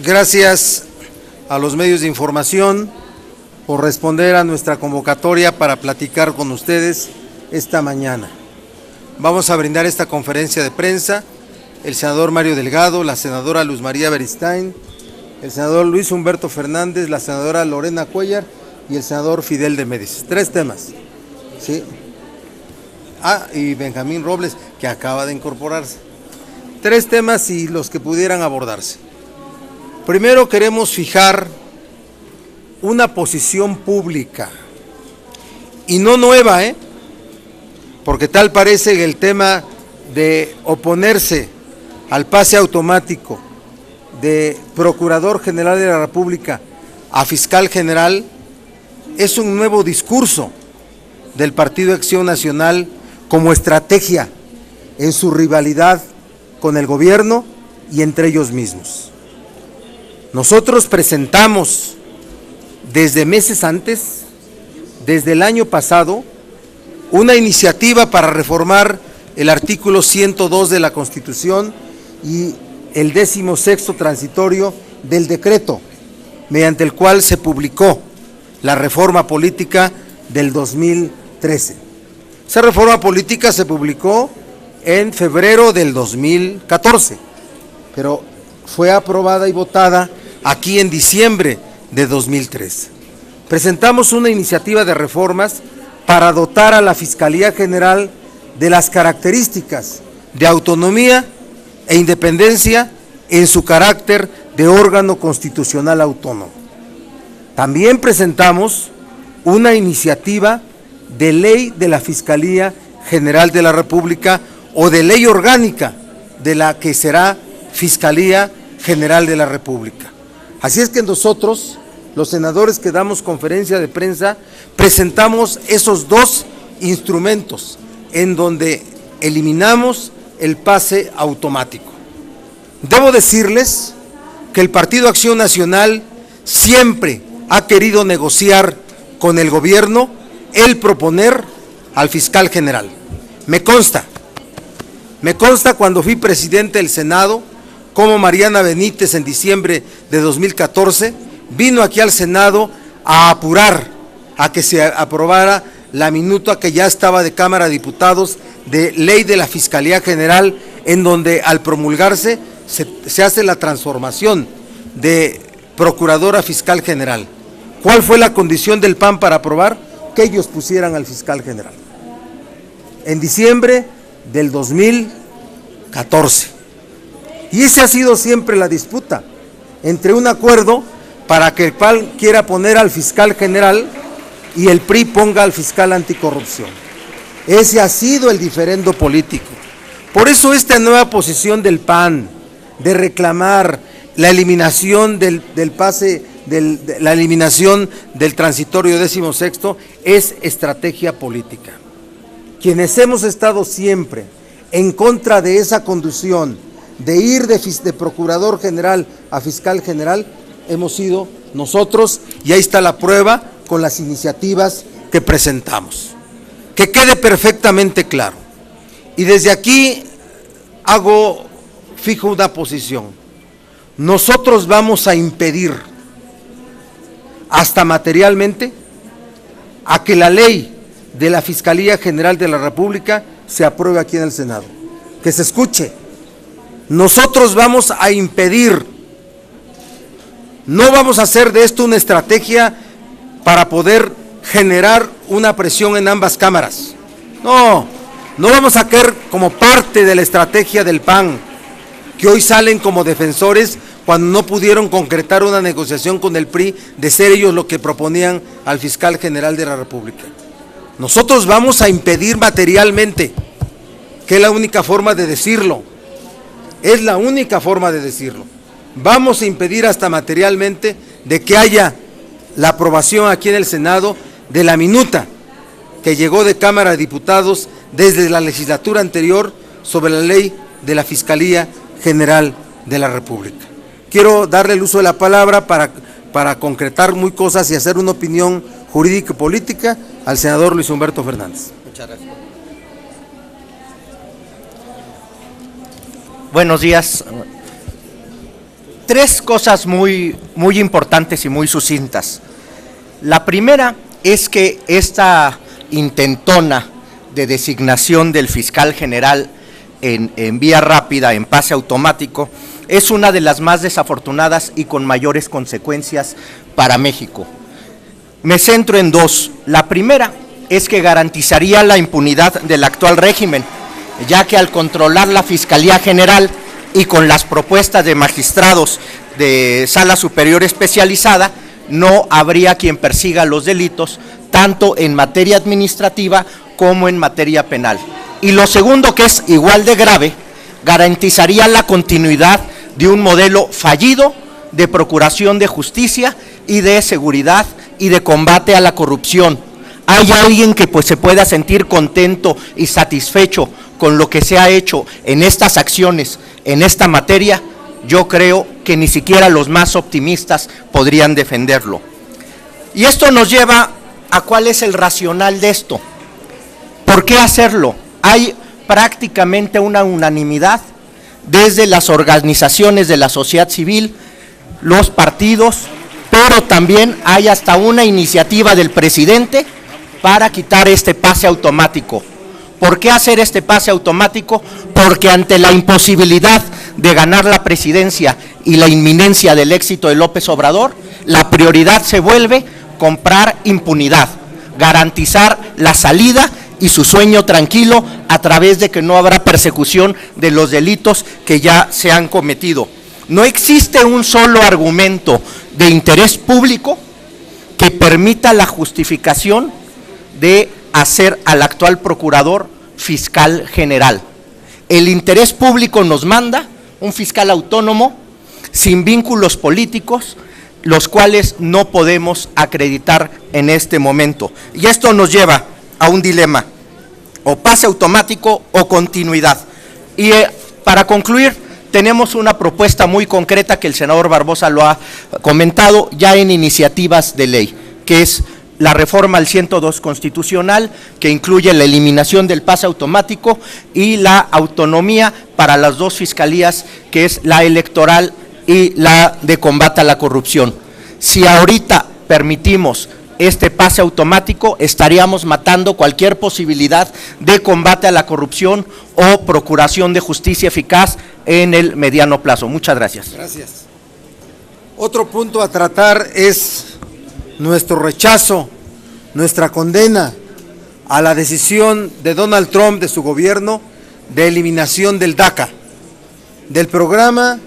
Gracias a los medios de información por responder a nuestra convocatoria para platicar con ustedes esta mañana. Vamos a brindar esta conferencia de prensa el senador Mario Delgado, la senadora Luz María Beristain, el senador Luis Humberto Fernández, la senadora Lorena Cuellar y el senador Fidel de Médicis. 3 temas, ¿sí? Y Benjamín Robles, que acaba de incorporarse. 3 temas y los que pudieran abordarse. Primero queremos fijar una posición pública, y no nueva, porque tal parece que el tema de oponerse al pase automático de Procurador General de la República a Fiscal General es un nuevo discurso del Partido Acción Nacional como estrategia en su rivalidad con el gobierno y entre ellos mismos. Nosotros presentamos desde meses antes, desde el año pasado, una iniciativa para reformar el artículo 102 de la Constitución y el 16º transitorio del decreto, mediante el cual se publicó la reforma política del 2013. Esa reforma política se publicó en febrero del 2014, pero fue aprobada y votada aquí en diciembre de 2013. Presentamos una iniciativa de reformas para dotar a la Fiscalía General de las características de autonomía e independencia en su carácter de órgano constitucional autónomo. También presentamos una iniciativa de ley de la Fiscalía General de la República o de ley orgánica de la que será Fiscalía General de la República. Así es que nosotros, los senadores que damos conferencia de prensa, presentamos esos 2 instrumentos en donde eliminamos el pase automático. Debo decirles que el Partido Acción Nacional siempre ha querido negociar con el gobierno el proponer al fiscal general. Me consta cuando fui presidente del Senado, como Mariana Benítez en diciembre de 2014 vino aquí al Senado a apurar a que se aprobara la minuta que ya estaba de Cámara de Diputados de ley de la Fiscalía General, en donde al promulgarse se hace la transformación de Procurador a Fiscal General. ¿Cuál fue la condición del PAN para aprobar? Que ellos pusieran al Fiscal General. En diciembre del 2014. Y esa ha sido siempre la disputa, entre un acuerdo para que el PAN quiera poner al Fiscal General y el PRI ponga al Fiscal Anticorrupción. Ese ha sido el diferendo político. Por eso esta nueva posición del PAN de reclamar la eliminación del pase, la eliminación del transitorio 16º es estrategia política. Quienes hemos estado siempre en contra de esa conducción de ir de Procurador General a Fiscal General, hemos sido nosotros, y ahí está la prueba con las iniciativas que presentamos. Que quede perfectamente claro. Y desde aquí fijo una posición. Nosotros vamos a impedir, hasta materialmente, a que la ley de la Fiscalía General de la República se apruebe aquí en el Senado. Que se escuche. Nosotros vamos a impedir, no vamos a hacer de esto una estrategia para poder generar una presión en ambas cámaras. No vamos a caer como parte de la estrategia del PAN, que hoy salen como defensores cuando no pudieron concretar una negociación con el PRI de ser ellos lo que proponían al Fiscal General de la República. Nosotros vamos a impedir materialmente, que es la única forma de decirlo. Es la única forma de decirlo. Vamos a impedir hasta materialmente de que haya la aprobación aquí en el Senado de la minuta que llegó de Cámara de Diputados desde la legislatura anterior sobre la ley de la Fiscalía General de la República. Quiero darle el uso de la palabra para concretar muy cosas y hacer una opinión jurídica y política al senador Luis Humberto Fernández. Muchas gracias. Buenos días. Tres cosas muy importantes y muy sucintas. La primera es que esta intentona de designación del fiscal general en vía rápida, en pase automático, es una de las más desafortunadas y con mayores consecuencias para México. Me centro en dos. La primera es que garantizaría la impunidad del actual régimen, ya que al controlar la Fiscalía General y con las propuestas de magistrados de Sala Superior Especializada, no habría quien persiga los delitos, tanto en materia administrativa como en materia penal. Y lo segundo, que es igual de grave, garantizaría la continuidad de un modelo fallido de procuración de justicia y de seguridad y de combate a la corrupción. ¿Hay alguien que se pueda sentir contento y satisfecho con lo que se ha hecho en estas acciones, en esta materia? Yo creo que ni siquiera los más optimistas podrían defenderlo. Y esto nos lleva a cuál es el racional de esto. ¿Por qué hacerlo? Hay prácticamente una unanimidad desde las organizaciones de la sociedad civil, los partidos, pero también hay hasta una iniciativa del presidente para quitar este pase automático. ¿Por qué hacer este pase automático? Porque ante la imposibilidad de ganar la presidencia y la inminencia del éxito de López Obrador, la prioridad se vuelve comprar impunidad, garantizar la salida y su sueño tranquilo a través de que no habrá persecución de los delitos que ya se han cometido. No existe un solo argumento de interés público que permita la justificación de hacer al actual procurador fiscal general. El interés público nos manda un fiscal autónomo, sin vínculos políticos, los cuales no podemos acreditar en este momento. Y esto nos lleva a un dilema, o pase automático o continuidad. Y para concluir, tenemos una propuesta muy concreta que el senador Barbosa lo ha comentado ya en iniciativas de ley, que es la reforma al 102 constitucional, que incluye la eliminación del pase automático y la autonomía para las dos fiscalías, que es la electoral y la de combate a la corrupción. Si ahorita permitimos este pase automático, estaríamos matando cualquier posibilidad de combate a la corrupción o procuración de justicia eficaz en el mediano plazo. Muchas gracias. Gracias. Otro punto a tratar es nuestro rechazo, nuestra condena a la decisión de Donald Trump, de su gobierno, de eliminación del DACA, del programa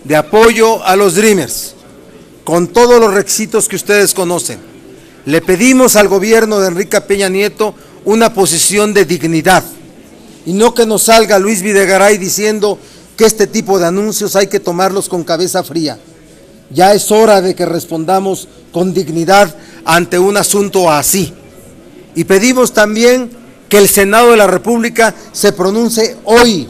de apoyo a los Dreamers, con todos los requisitos que ustedes conocen. Le pedimos al gobierno de Enrique Peña Nieto una posición de dignidad, y no que nos salga Luis Videgaray diciendo que este tipo de anuncios hay que tomarlos con cabeza fría. Ya es hora de que respondamos con dignidad ante un asunto así. Y pedimos también que el Senado de la República se pronuncie hoy,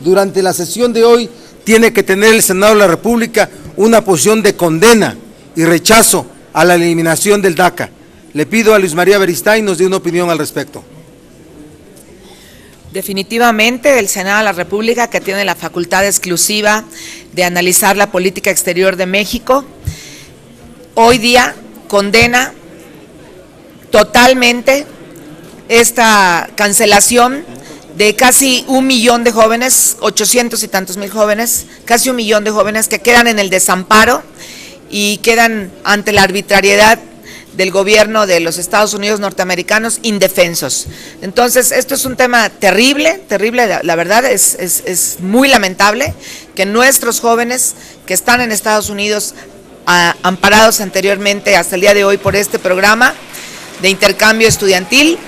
durante la sesión de hoy, tiene que tener el Senado de la República una posición de condena y rechazo a la eliminación del DACA. Le pido a Luis María Beristain nos dé una opinión al respecto. Definitivamente el Senado de la República, que tiene la facultad exclusiva de analizar la política exterior de México, hoy día condena totalmente esta cancelación de casi 1 millón de jóvenes, 800 y tantos mil jóvenes, casi 1 millón de jóvenes que quedan en el desamparo y quedan ante la arbitrariedad del gobierno de los Estados Unidos norteamericanos indefensos. Entonces, esto es un tema terrible, la verdad es muy lamentable que nuestros jóvenes que están en Estados Unidos, amparados anteriormente hasta el día de hoy por este programa de intercambio estudiantil,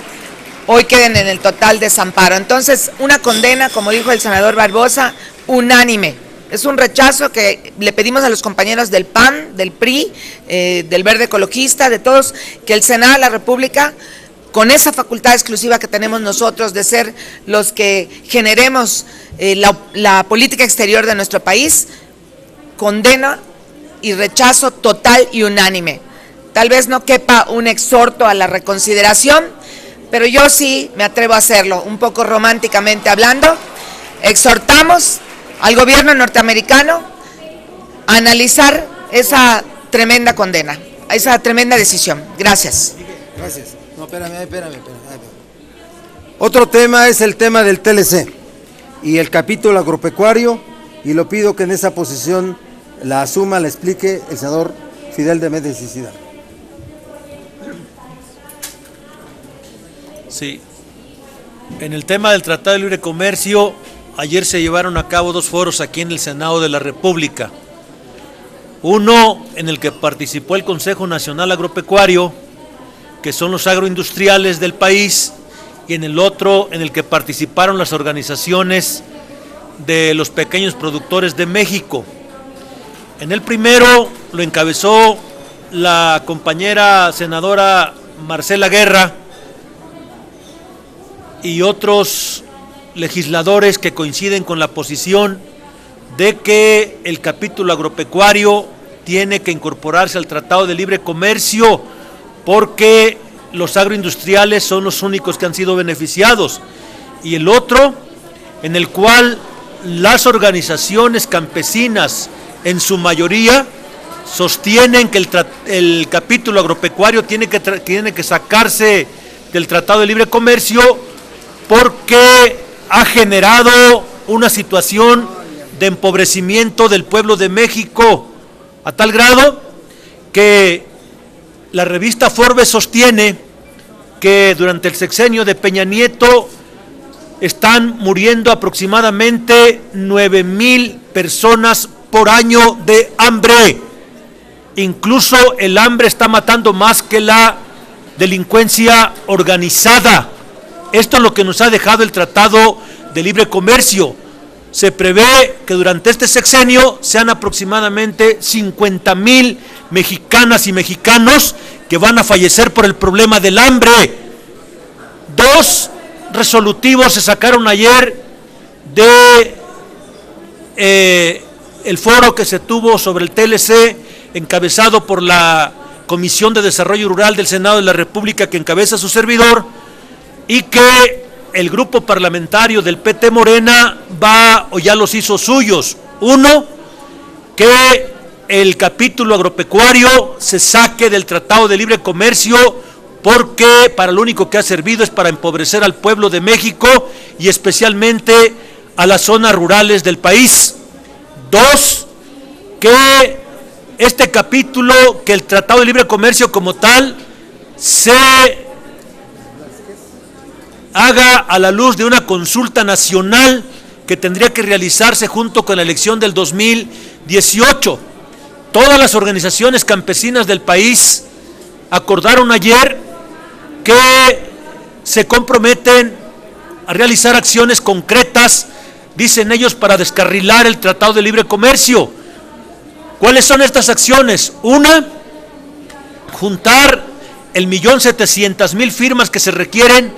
hoy queden en el total desamparo. Entonces, una condena, como dijo el senador Barbosa, unánime. Es un rechazo que le pedimos a los compañeros del PAN, del PRI, del Verde Ecologista, de todos, que el Senado de la República, con esa facultad exclusiva que tenemos nosotros de ser los que generemos la política exterior de nuestro país, condena y rechazo total y unánime. Tal vez no quepa un exhorto a la reconsideración, pero yo sí me atrevo a hacerlo, un poco románticamente hablando. Exhortamos al gobierno norteamericano a analizar esa tremenda condena, esa tremenda decisión. Gracias. Gracias. No, espérame. Otro tema es el tema del TLC y el capítulo agropecuario, y lo pido que en esa posición la asuma, la explique el senador Fidel de Méndez Hidalgo. Sí. En el tema del Tratado de Libre Comercio, ayer se llevaron a cabo 2 foros aquí en el Senado de la República. Uno en el que participó el Consejo Nacional Agropecuario, que son los agroindustriales del país, y en el otro en el que participaron las organizaciones de los pequeños productores de México. En el primero lo encabezó la compañera senadora Marcela Guerra y otros legisladores que coinciden con la posición de que el capítulo agropecuario tiene que incorporarse al Tratado de Libre Comercio porque los agroindustriales son los únicos que han sido beneficiados, y el otro en el cual las organizaciones campesinas en su mayoría sostienen que el capítulo agropecuario tiene que sacarse del Tratado de Libre Comercio porque ha generado una situación de empobrecimiento del pueblo de México, a tal grado que la revista Forbes sostiene que durante el sexenio de Peña Nieto están muriendo aproximadamente 9,000 personas por año de hambre. Incluso el hambre está matando más que la delincuencia organizada. Esto es lo que nos ha dejado el Tratado de Libre Comercio. Se prevé que durante este sexenio sean aproximadamente 50,000 mexicanas y mexicanos que van a fallecer por el problema del hambre. 2 resolutivos se sacaron ayer de el foro que se tuvo sobre el TLC, encabezado por la Comisión de Desarrollo Rural del Senado de la República, que encabeza su servidor, y que el grupo parlamentario del PT Morena va o ya los hizo suyos. Uno, que el capítulo agropecuario se saque del Tratado de Libre Comercio porque para lo único que ha servido es para empobrecer al pueblo de México y especialmente a las zonas rurales del país. 2, que este capítulo, que el Tratado de Libre Comercio como tal, se haga a la luz de una consulta nacional que tendría que realizarse junto con la elección del 2018. Todas las organizaciones campesinas del país acordaron ayer que se comprometen a realizar acciones concretas, dicen ellos, para descarrilar el Tratado de Libre Comercio. ¿Cuáles son estas acciones? Una, juntar el 1,700,000 firmas que se requieren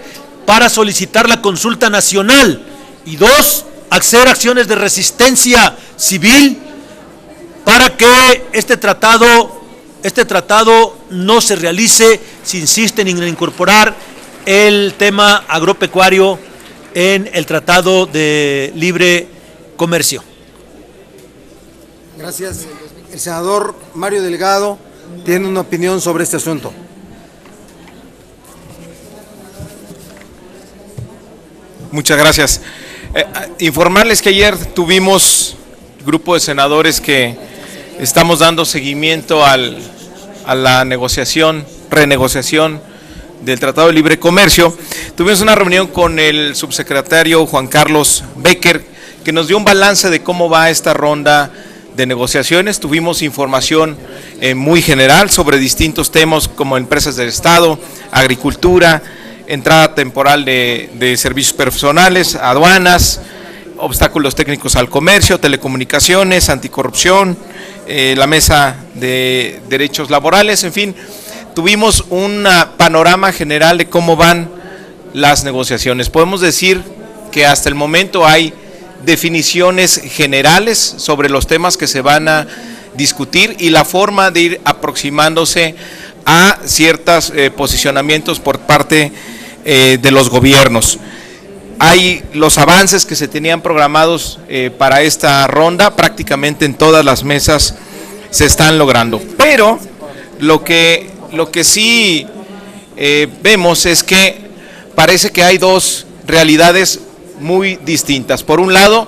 para solicitar la consulta nacional, y 2, hacer acciones de resistencia civil para que este tratado no se realice si insisten en incorporar el tema agropecuario en el Tratado de Libre Comercio. Gracias. El senador Mario Delgado tiene una opinión sobre este asunto. Muchas gracias. Informarles que ayer tuvimos grupo de senadores que estamos dando seguimiento a la renegociación del Tratado de Libre Comercio. Tuvimos una reunión con el subsecretario Juan Carlos Becker, que nos dio un balance de cómo va esta ronda de negociaciones. Tuvimos información muy general sobre distintos temas como empresas del Estado, agricultura, entrada temporal de servicios personales, aduanas, obstáculos técnicos al comercio, telecomunicaciones, anticorrupción, la mesa de derechos laborales, en fin, tuvimos un panorama general de cómo van las negociaciones. Podemos decir que hasta el momento hay definiciones generales sobre los temas que se van a discutir y la forma de ir aproximándose a ciertos posicionamientos por parte de los gobiernos. hay los avances que se tenían programados para esta ronda, prácticamente en todas las mesas se están logrando. Pero lo que sí vemos es que parece que hay dos realidades muy distintas. Por un lado,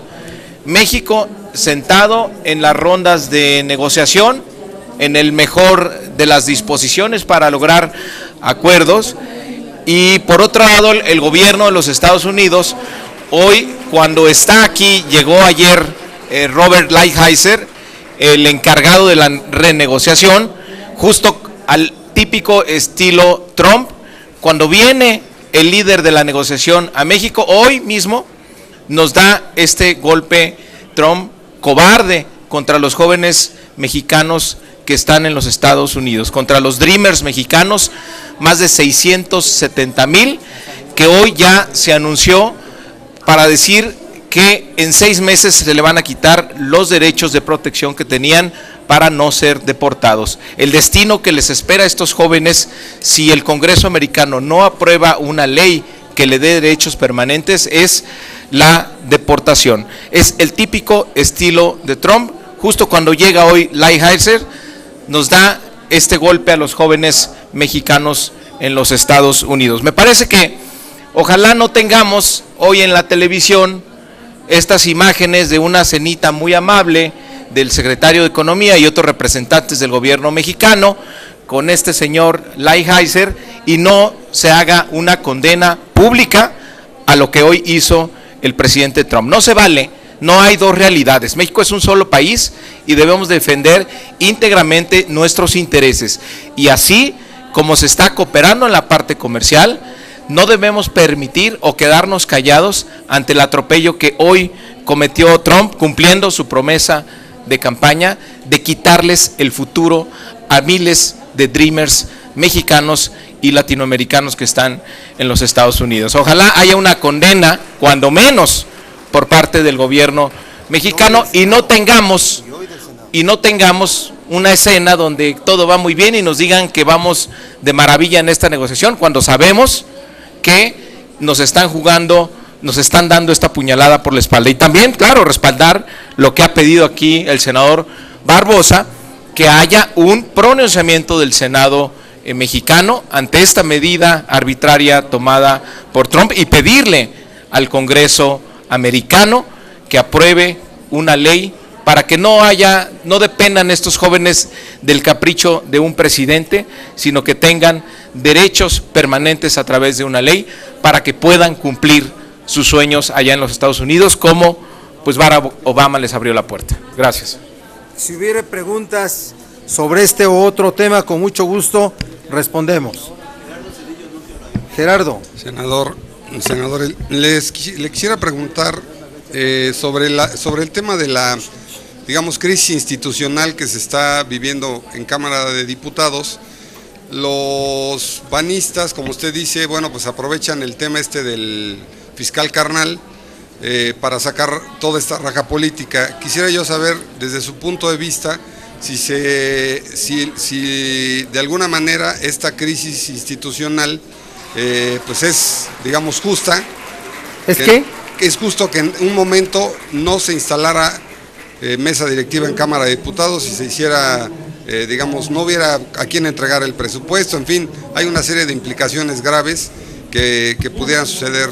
México sentado en las rondas de negociación, en el mejor de las disposiciones para lograr acuerdos, y por otro lado el gobierno de los Estados Unidos, hoy cuando está aquí, llegó ayer Robert Lighthizer, el encargado de la renegociación, justo al típico estilo Trump. Cuando viene el líder de la negociación a México, hoy mismo nos da este golpe Trump cobarde contra los jóvenes mexicanos que están en los Estados Unidos, contra los Dreamers mexicanos, más de 670,000, que hoy ya se anunció para decir que en 6 meses se le van a quitar los derechos de protección que tenían para no ser deportados. El destino que les espera a estos jóvenes si el Congreso americano no aprueba una ley que le dé derechos permanentes es la deportación. Es el típico estilo de Trump. Justo cuando llega hoy Lighthizer, nos da este golpe a los jóvenes mexicanos en los Estados Unidos. Me parece que ojalá no tengamos hoy en la televisión estas imágenes de una cenita muy amable del secretario de Economía y otros representantes del gobierno mexicano con este señor Lighthizer, y no se haga una condena pública a lo que hoy hizo el presidente Trump. No se vale. No hay dos realidades. México es un solo país y debemos defender íntegramente nuestros intereses. Y así como se está cooperando en la parte comercial, no debemos permitir o quedarnos callados ante el atropello que hoy cometió Trump, cumpliendo su promesa de campaña de quitarles el futuro a miles de Dreamers mexicanos y latinoamericanos que están en los Estados Unidos. Ojalá haya una condena, cuando menos, por parte del gobierno mexicano, y no tengamos una escena donde todo va muy bien y nos digan que vamos de maravilla en esta negociación, cuando sabemos que nos están dando esta puñalada por la espalda. Y también, claro, respaldar lo que ha pedido aquí el senador Barbosa, que haya un pronunciamiento del Senado mexicano ante esta medida arbitraria tomada por Trump, y pedirle al Congreso americano que apruebe una ley para que no dependan estos jóvenes del capricho de un presidente, sino que tengan derechos permanentes a través de una ley para que puedan cumplir sus sueños allá en los Estados Unidos, como pues Barack Obama les abrió la puerta. Gracias. Si hubiera preguntas sobre este u otro tema, con mucho gusto respondemos. Gerardo. Senador, le quisiera preguntar sobre el tema de la, digamos, crisis institucional que se está viviendo en Cámara de Diputados. Los panistas, como usted dice, bueno, pues aprovechan el tema del fiscal carnal para sacar toda esta raja política. Quisiera yo saber, desde su punto de vista, si de alguna manera esta crisis institucional pues es, digamos, justa. ¿Es qué? Es justo que en un momento no se instalara mesa directiva en Cámara de Diputados y se hiciera, digamos, no hubiera a quién entregar el presupuesto. En fin, hay una serie de implicaciones graves que pudieran suceder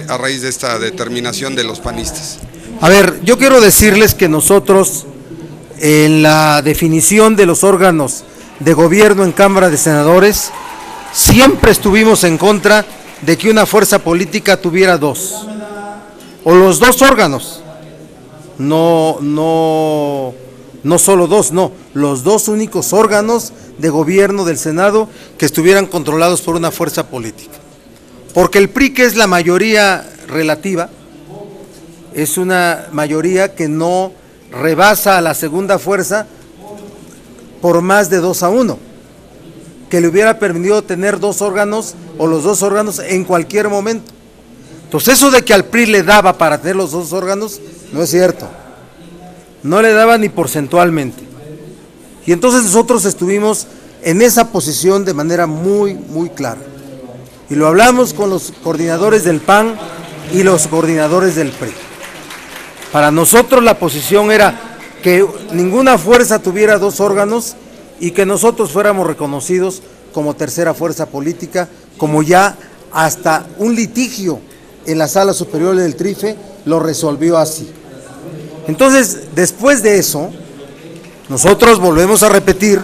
a raíz de esta determinación de los panistas. A ver, yo quiero decirles que nosotros, en la definición de los órganos de gobierno en Cámara de Senadores, siempre estuvimos en contra de que una fuerza política tuviera dos, o los dos órganos, no solo dos, no, los dos únicos órganos de gobierno del Senado que estuvieran controlados por una fuerza política. Porque el PRI, que es la mayoría relativa, es una mayoría que no rebasa a la segunda fuerza por más de 2-1, que le hubiera permitido tener dos órganos o los dos órganos en cualquier momento. Entonces, eso de que al PRI le daba para tener los dos órganos, no es cierto. No le daba ni porcentualmente. Y entonces nosotros estuvimos en esa posición de manera muy, muy clara. Y lo hablamos con los coordinadores del PAN y los coordinadores del PRI. Para nosotros la posición era que ninguna fuerza tuviera dos órganos y que nosotros fuéramos reconocidos como tercera fuerza política, como ya hasta un litigio en la Sala Superior del TRIFE lo resolvió así. Entonces, después de eso, nosotros volvemos a repetir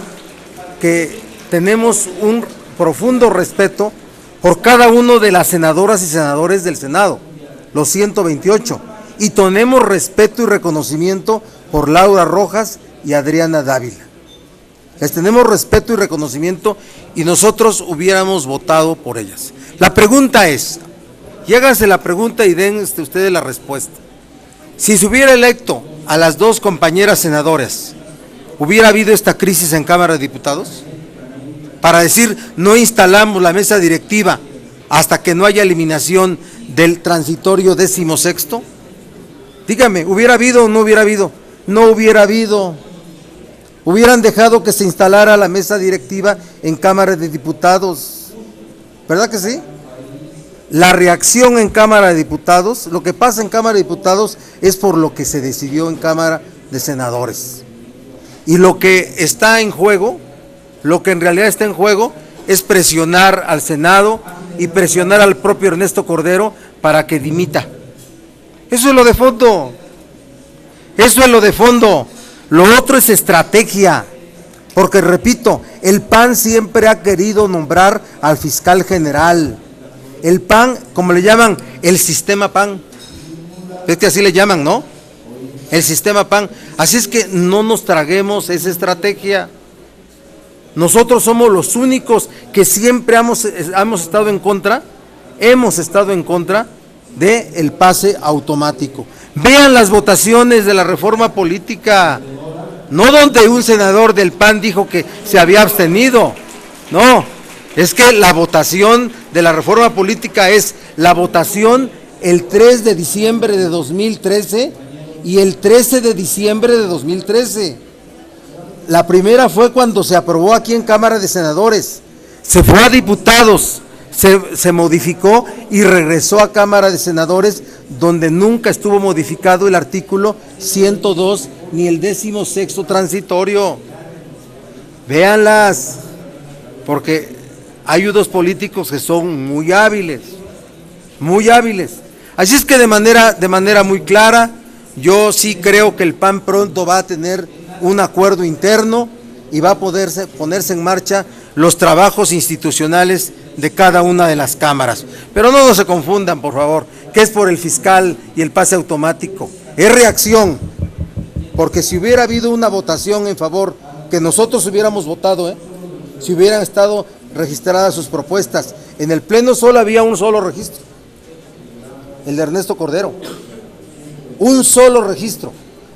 que tenemos un profundo respeto por cada uno de las senadoras y senadores del Senado, los 128, y tenemos respeto y reconocimiento por Laura Rojas y Adriana Dávila. Les tenemos respeto y reconocimiento y nosotros hubiéramos votado por ellas. La pregunta es, y háganse la pregunta y den ustedes la respuesta. Si se hubiera electo a las dos compañeras senadoras, ¿hubiera habido esta crisis en Cámara de Diputados? Para decir, no instalamos la mesa directiva hasta que no haya eliminación del transitorio 16º. Dígame, ¿hubiera habido o no hubiera habido? No hubiera habido. Hubieran dejado que se instalara la mesa directiva en Cámara de Diputados. ¿Verdad que sí? La reacción en Cámara de Diputados, lo que pasa en Cámara de Diputados es por lo que se decidió en Cámara de Senadores. Y lo que está en juego, lo que en realidad está en juego, es presionar al Senado y presionar al propio Ernesto Cordero para que dimita. Eso es lo de fondo. Eso es lo de fondo. Lo otro es estrategia. Porque, repito, el PAN siempre ha querido nombrar al fiscal general. El PAN, como le llaman, el sistema PAN. Es que así le llaman, ¿no? El sistema PAN. Así es que no nos traguemos esa estrategia. Nosotros somos los únicos que siempre hemos estado en contra, del pase automático. Vean las votaciones de la reforma política, no donde un senador del PAN dijo que se había abstenido, no, es que la votación de la reforma política es la votación el 3 de diciembre de 2013 y el 13 de diciembre de 2013. La primera fue cuando se aprobó aquí en Cámara de Senadores, se fue a diputados, se modificó y regresó a Cámara de Senadores, donde nunca estuvo modificado el artículo 102 ni el 16º transitorio. Véanlas, porque hay unos políticos que son muy hábiles, muy hábiles. Así es que de manera muy clara, yo sí creo que el PAN pronto va a tener un acuerdo interno y va a ponerse en marcha los trabajos institucionales de cada una de las cámaras. Pero no se confundan, por favor, que es por el fiscal y el pase automático. Es reacción, porque si hubiera habido una votación en favor, que nosotros hubiéramos votado, si hubieran estado registradas sus propuestas, en el Pleno solo había un solo registro, el de Ernesto Cordero. Un solo registro.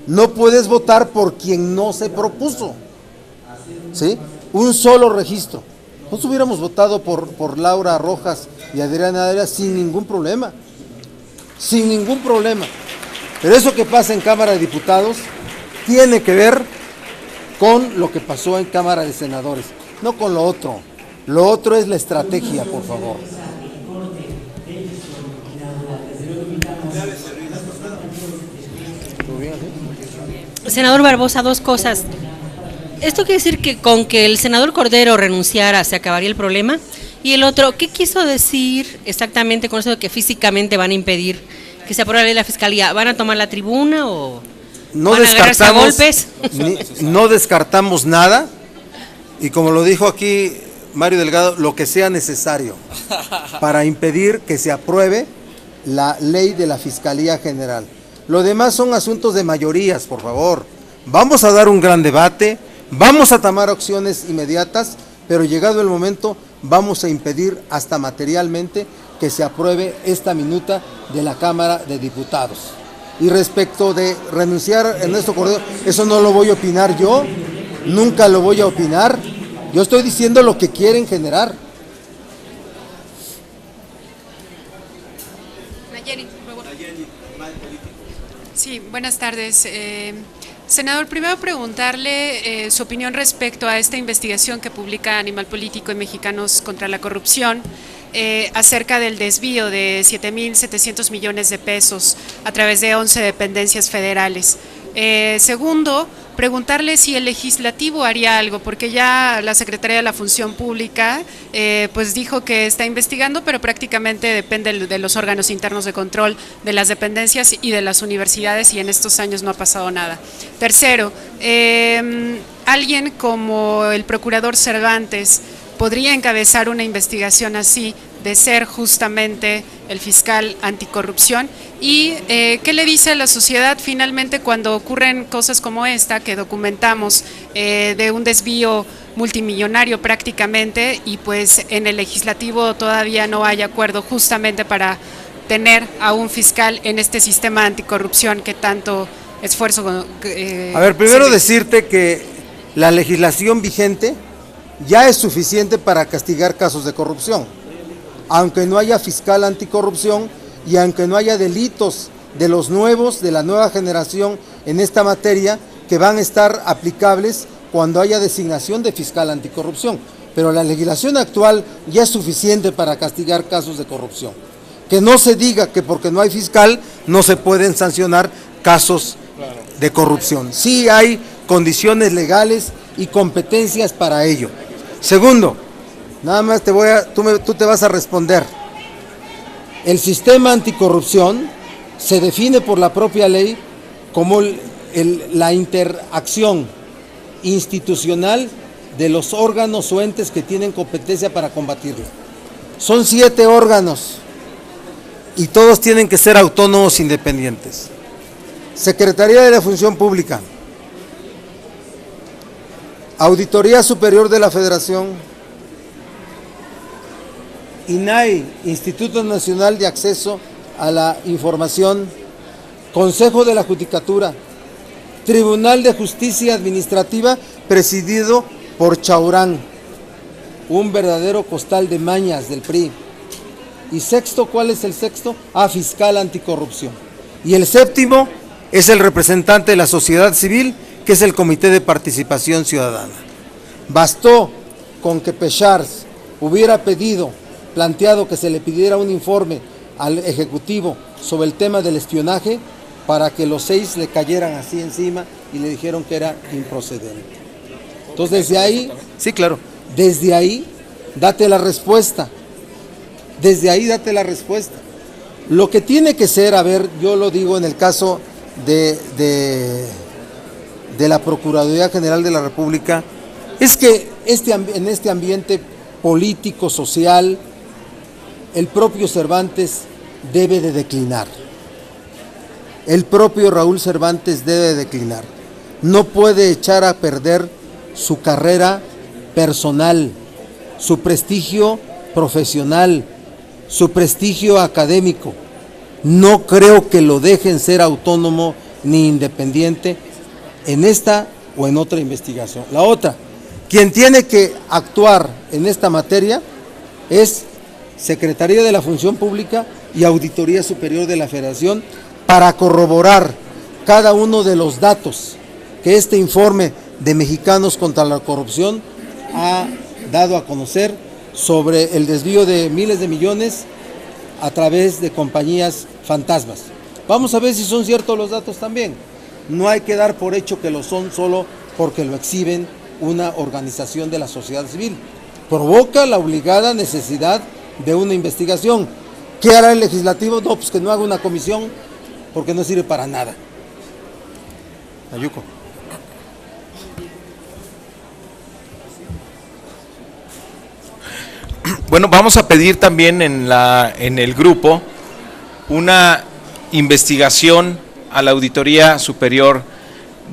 No puedes votar por quien no se propuso, ¿sí? Un solo registro. Nosotros hubiéramos votado por Laura Rojas y Adriana Dávila sin ningún problema. Sin ningún problema. Pero eso que pasa en Cámara de Diputados tiene que ver con lo que pasó en Cámara de Senadores, no con lo otro. Lo otro es la estrategia, por favor. Senador Barbosa, dos cosas. ¿Esto quiere decir que con que el senador Cordero renunciara se acabaría el problema? Y el otro, ¿qué quiso decir exactamente con eso de que físicamente van a impedir que se apruebe la ley de la Fiscalía? ¿Van a tomar la tribuna o van a agarrarse a golpes? No descartamos nada, y como lo dijo aquí Mario Delgado, lo que sea necesario para impedir que se apruebe la ley de la Fiscalía General. Lo demás son asuntos de mayorías, por favor. Vamos a dar un gran debate, vamos a tomar acciones inmediatas, pero llegado el momento vamos a impedir hasta materialmente que se apruebe esta minuta de la Cámara de Diputados. Y respecto de renunciar a Ernesto Cordero, eso no lo voy a opinar yo, nunca lo voy a opinar. Yo estoy diciendo lo que quieren generar. Sí, buenas tardes. Senador, primero preguntarle su opinión respecto a esta investigación que publica Animal Político y Mexicanos contra la Corrupción, acerca del desvío de 7.700 millones de pesos a través de 11 dependencias federales. Segundo, preguntarle si el legislativo haría algo, porque ya la Secretaría de la Función Pública pues dijo que está investigando, pero prácticamente depende de los órganos internos de control de las dependencias y de las universidades, y en estos años no ha pasado nada. Tercero, alguien como el procurador Cervantes podría encabezar una investigación así, de ser justamente el fiscal anticorrupción. ¿Y qué le dice a la sociedad finalmente cuando ocurren cosas como esta que documentamos, de un desvío multimillonario prácticamente, y pues en el legislativo todavía no hay acuerdo justamente para tener a un fiscal en este sistema anticorrupción que tanto esfuerzo... a ver, primero decirte que la legislación vigente ya es suficiente para castigar casos de corrupción, aunque no haya fiscal anticorrupción y aunque no haya delitos de los nuevos, de la nueva generación en esta materia, que van a estar aplicables cuando haya designación de fiscal anticorrupción. Pero la legislación actual ya es suficiente para castigar casos de corrupción. Que no se diga que porque no hay fiscal no se pueden sancionar casos de corrupción. Sí hay condiciones legales y competencias para ello. Segundo, nada más tú te vas a responder. El sistema anticorrupción se define por la propia ley como la interacción institucional de los órganos o entes que tienen competencia para combatirlo. Son 7 órganos y todos tienen que ser autónomos, independientes. Secretaría de la Función Pública, Auditoría Superior de la Federación, INAI, Instituto Nacional de Acceso a la Información, Consejo de la Judicatura, Tribunal de Justicia Administrativa presidido por Chaurán, un verdadero costal de mañas del PRI. Y sexto, ¿cuál es el sexto? Fiscal anticorrupción. Y el séptimo es el representante de la sociedad civil, que es el Comité de Participación Ciudadana. Bastó con que Pechars hubiera planteado que se le pidiera un informe al Ejecutivo sobre el tema del espionaje para que los 6 le cayeran así encima y le dijeron que era improcedente. Entonces desde ahí, sí, claro, desde ahí date la respuesta. Desde ahí date la respuesta. Lo que tiene que ser, a ver, yo lo digo en el caso de la Procuraduría General de la República, es que en este ambiente político, social, el propio Cervantes debe de declinar. El propio Raúl Cervantes debe de declinar. No puede echar a perder su carrera personal, su prestigio profesional, su prestigio académico. No creo que lo dejen ser autónomo ni independiente en esta o en otra investigación. La otra, quien tiene que actuar en esta materia es Secretaría de la Función Pública y Auditoría Superior de la Federación, para corroborar cada uno de los datos que este informe de Mexicanos contra la Corrupción ha dado a conocer sobre el desvío de miles de millones a través de compañías fantasmas. Vamos a ver si son ciertos los datos también. No hay que dar por hecho que lo son solo porque lo exhiben una organización de la sociedad civil. Provoca la obligada necesidad de una investigación. ¿Qué hará el legislativo? No, pues que no haga una comisión, porque no sirve para nada. Ayuco. Bueno, vamos a pedir también en el grupo una investigación a la Auditoría Superior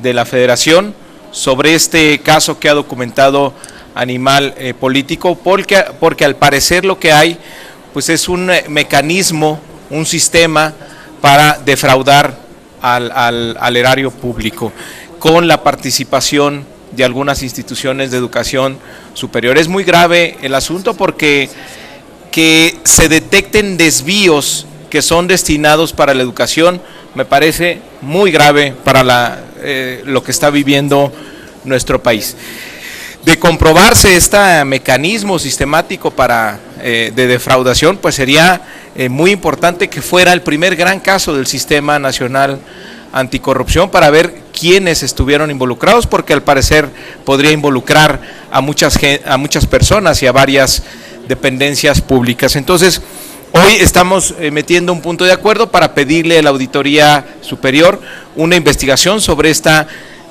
de la Federación sobre este caso que ha documentado Animal Político, porque al parecer lo que hay pues es un mecanismo, un sistema para defraudar al erario público, con la participación de algunas instituciones de educación superior. Es muy grave el asunto porque que se detecten desvíos que son destinados para la educación me parece muy grave para lo que está viviendo nuestro país. De comprobarse este mecanismo sistemático de defraudación, pues sería muy importante que fuera el primer gran caso del Sistema Nacional Anticorrupción para ver quiénes estuvieron involucrados, porque al parecer podría involucrar a muchas personas y a varias dependencias públicas. Entonces, hoy estamos metiendo un punto de acuerdo para pedirle a la Auditoría Superior una investigación sobre esta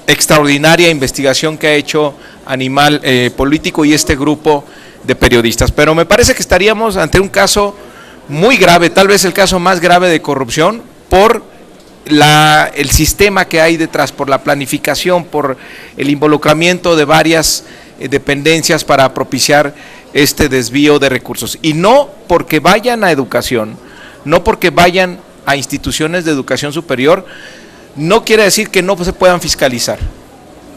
extraordinaria investigación que ha hecho Animal Político y este grupo de periodistas. Pero me parece que estaríamos ante un caso muy grave, tal vez el caso más grave de corrupción, por el sistema que hay detrás, por la planificación, por el involucramiento de varias dependencias para propiciar este desvío de recursos. Y no porque vayan a educación, no porque vayan a instituciones de educación superior, no quiere decir que no se puedan fiscalizar.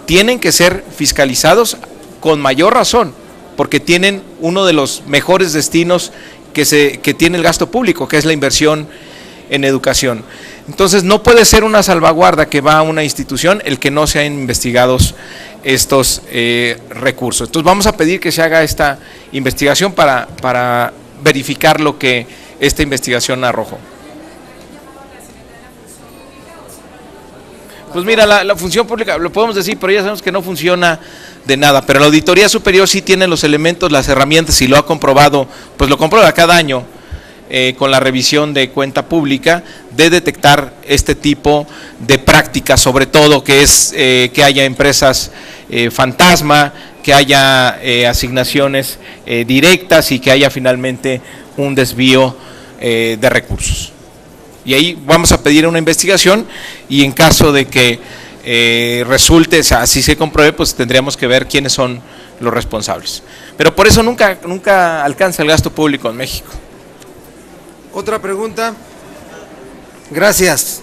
Tienen que ser fiscalizados con mayor razón, porque tienen uno de los mejores destinos que tiene el gasto público, que es la inversión en educación. Entonces no puede ser una salvaguarda que va a una institución el que no sean investigados estos recursos. Entonces vamos a pedir que se haga esta investigación para verificar lo que esta investigación arrojó. Pues mira, la función pública, lo podemos decir, pero ya sabemos que no funciona de nada, pero la Auditoría Superior sí tiene los elementos, las herramientas, y lo ha comprobado, pues lo comprueba cada año con la revisión de cuenta pública, de detectar este tipo de prácticas, sobre todo que es que haya empresas fantasma, que haya asignaciones directas y que haya finalmente un desvío de recursos. Y ahí vamos a pedir una investigación, y en caso de que resulte, o sea, así se compruebe, pues tendríamos que ver quiénes son los responsables. Pero por eso nunca alcanza el gasto público en México. ¿Otra pregunta? Gracias.